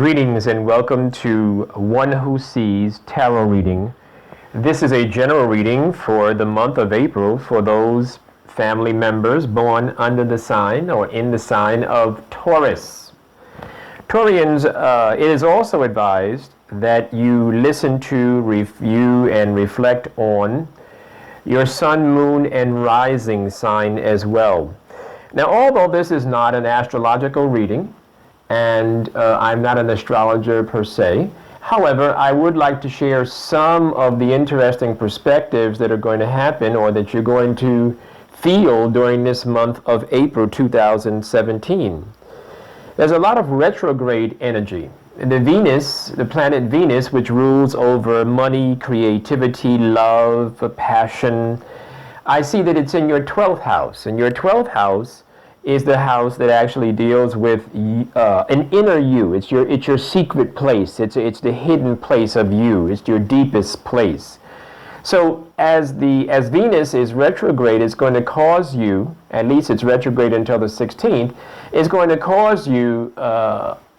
Greetings and welcome to One Who Sees Tarot Reading. This is a general reading for the month of April for those family members born under the sign or in the sign of Taurus. Taurians, it is also advised that you listen to, review, and reflect on your sun, moon, and rising sign as well. Now, although this is not an astrological reading, and I'm not an astrologer per se. However, I would like to share some of the interesting perspectives that are going to happen or that you're going to feel during this month of April 2017. There's a lot of retrograde energy. The planet Venus, which rules over money, creativity, love, passion, I see that it's in your 12th house. And your 12th house is the house that actually deals with an inner you. It's your secret place. It's the hidden place of you. It's your deepest place. So as Venus is retrograde, it's going to cause you, at least it's retrograde until the 16th, it's going to cause you,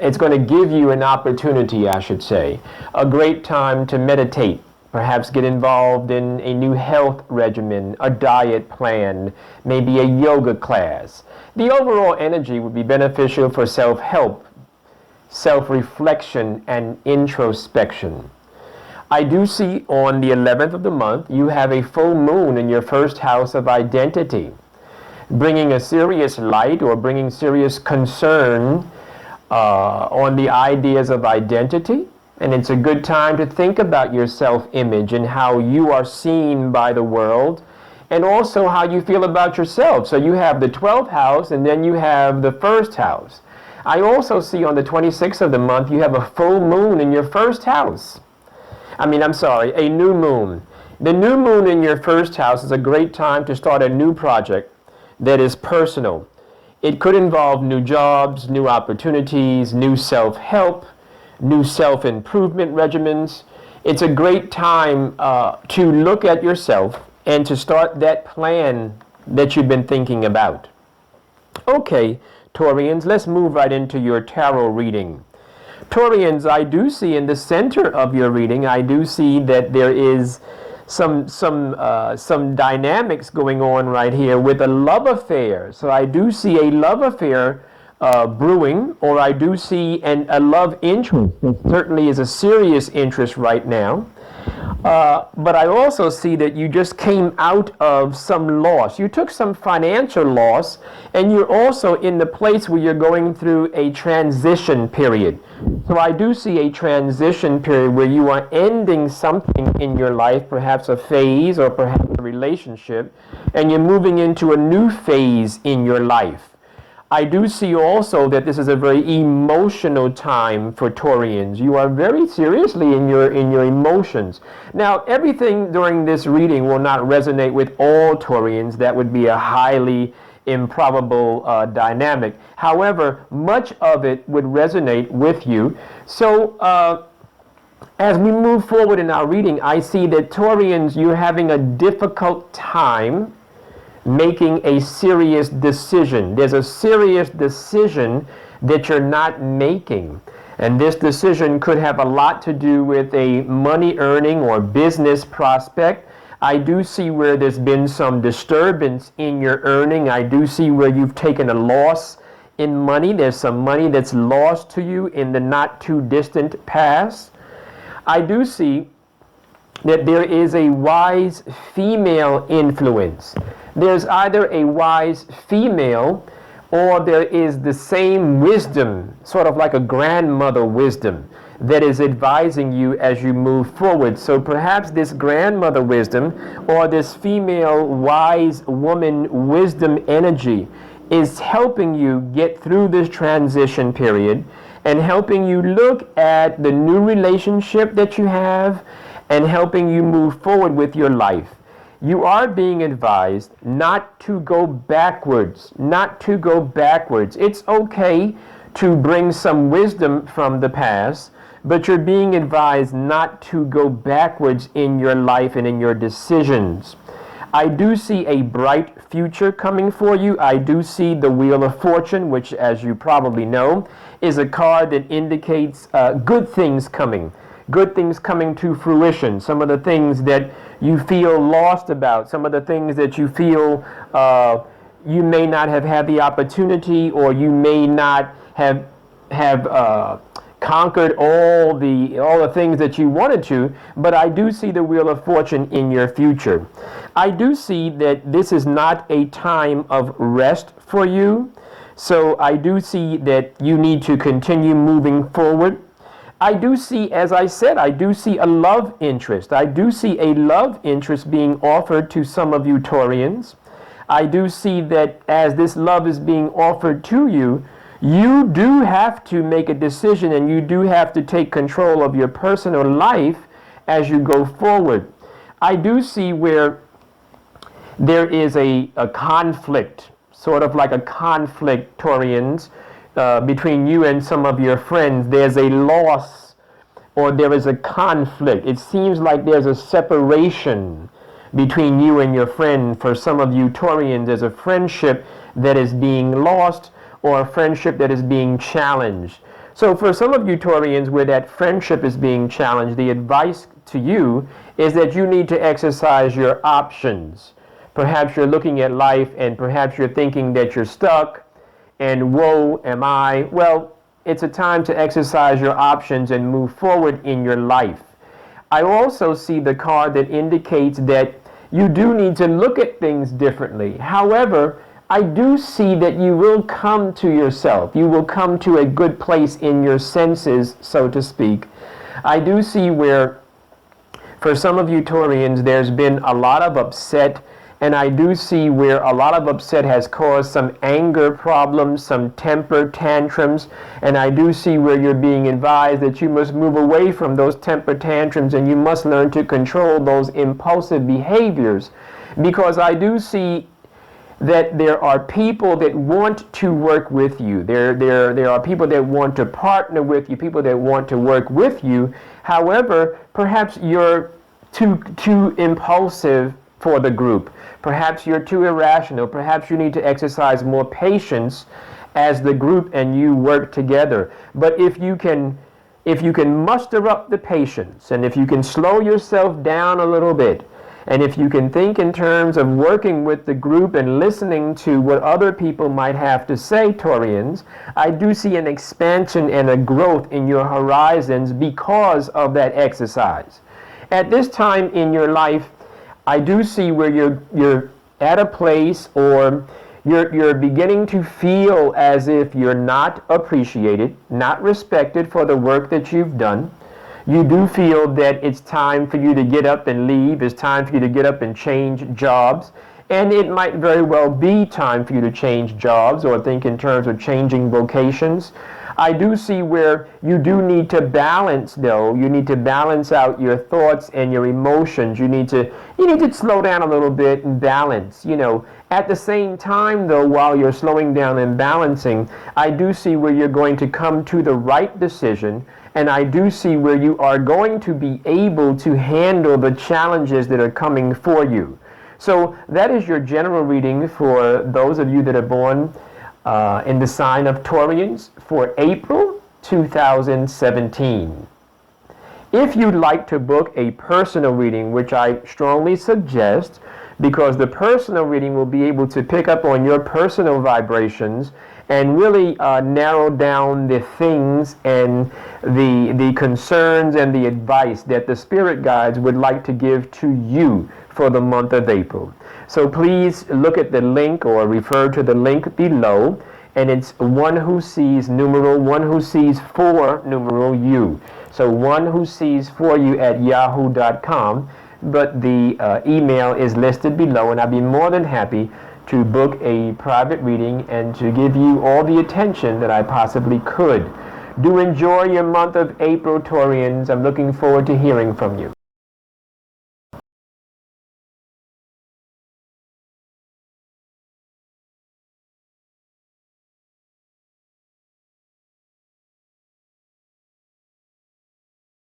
it's going to give you an opportunity, I should say, a great time to meditate. Perhaps get involved in a new health regimen, a diet plan, maybe a yoga class. The overall energy would be beneficial for self-help, self-reflection, and introspection. I do see on the 11th of the month, you have a full moon in your first house of identity, bringing a serious light or bringing serious concern on the ideas of identity. And it's a good time to think about your self-image and how you are seen by the world, and also how you feel about yourself. So you have the 12th house, and then you have the first house. I also see on the 26th of the month, you have a full moon in your first house. A new moon. The new moon in your first house is a great time to start a new project that is personal. It could involve new jobs, new opportunities, new self-help, new self-improvement regimens. It's a great time to look at yourself and to start that plan that you've been thinking about. Okay, Taurians, let's move right into your tarot reading. Taurians, I do see in the center of your reading, I do see that there is some dynamics going on right here with a love affair. So I do see a love affair brewing, or I do see a love interest. It certainly is a serious interest right now. But I also see that you just came out of some loss. You took some financial loss, and you're also in the place where you're going through a transition period. So I do see a transition period where you are ending something in your life, perhaps a phase or perhaps a relationship, and you're moving into a new phase in your life. I do see also that this is a very emotional time for Taurians. You are very seriously in your emotions. Now, everything during this reading will not resonate with all Taurians. That would be a highly improbable dynamic. However, much of it would resonate with you. So, as we move forward in our reading, I see that Taurians, you're having a difficult time making a serious decision. There's a serious decision that you're not making. And this decision could have a lot to do with a money earning or business prospect. I do see where there's been some disturbance in your earning. I do see where you've taken a loss in money. There's some money that's lost to you in the not too distant past. I do see that there is a wise female influence. There's either a wise female or there is the same wisdom, sort of like a grandmother wisdom, that is advising you as you move forward. So perhaps this grandmother wisdom or this female wise woman wisdom energy is helping you get through this transition period and helping you look at the new relationship that you have and helping you move forward with your life. You are being advised not to go backwards, not to go backwards. It's okay to bring some wisdom from the past, but you're being advised not to go backwards in your life and in your decisions. I do see a bright future coming for you. I do see the Wheel of Fortune, which, as you probably know, is a card that indicates good things coming. Good things coming to fruition. Some of the things that you feel lost about. Some of the things that you feel you may not have had the opportunity, or you may not have conquered all the things that you wanted to, but I do see the Wheel of Fortune in your future. I do see that this is not a time of rest for you, so I do see that you need to continue moving forward. I do see, as I said, I do see a love interest. I do see a love interest being offered to some of you Taurians. I do see that as this love is being offered to you, you do have to make a decision, and you do have to take control of your personal life as you go forward. I do see where there is a conflict, sort of like a conflict, Taurians, between you and some of your friends. There's a loss, or there is a conflict. It seems like there's a separation between you and your friend. For some of you Taurians, there's a friendship that is being lost, or a friendship that is being challenged. So for some of you Taurians, where that friendship is being challenged, the advice to you is that you need to exercise your options. Perhaps you're looking at life and perhaps you're thinking that you're stuck and woe am I. Well, it's a time to exercise your options and move forward in your life. I also see the card that indicates that you do need to look at things differently. However, I do see that you will come to yourself. You will come to a good place in your senses, so to speak. I do see where, for some of you Taurians, there's been a lot of upset, and I do see where a lot of upset has caused some anger problems, some temper tantrums, and I do see where you're being advised that you must move away from those temper tantrums and you must learn to control those impulsive behaviors, because I do see that there are people that want to work with you. There are people that want to partner with you, people that want to work with you. However, perhaps you're too impulsive for the group. Perhaps you're too irrational. Perhaps you need to exercise more patience as the group and you work together. But if you can muster up the patience, and if you can slow yourself down a little bit, and if you can think in terms of working with the group and listening to what other people might have to say, Taurians, I do see an expansion and a growth in your horizons because of that exercise. At this time in your life, I do see where you're at a place, or you're beginning to feel as if you're not appreciated, not respected for the work that you've done. You do feel that it's time for you to get up and leave. It's time for you to get up and change jobs. And it might very well be time for you to change jobs, or think in terms of changing vocations. I do see where you do need to balance, though. You need to balance out your thoughts and your emotions. You need to slow down a little bit and balance. At the same time, though, while you're slowing down and balancing, I do see where you're going to come to the right decision. And I do see where you are going to be able to handle the challenges that are coming for you. So that is your general reading for those of you that are born in the sign of Taurians for April 2017. If you'd like to book a personal reading, which I strongly suggest, because the personal reading will be able to pick up on your personal vibrations and really narrow down the things and the concerns and the advice that the spirit guides would like to give to you for the month of April. So please look at the link or refer to the link below, and it's one who sees numeral you. So one who sees for you at yahoo.com, but the email is listed below, and I'd be more than happy to book a private reading and to give you all the attention that I possibly could. Do enjoy your month of April, Taurians. I'm looking forward to hearing from you.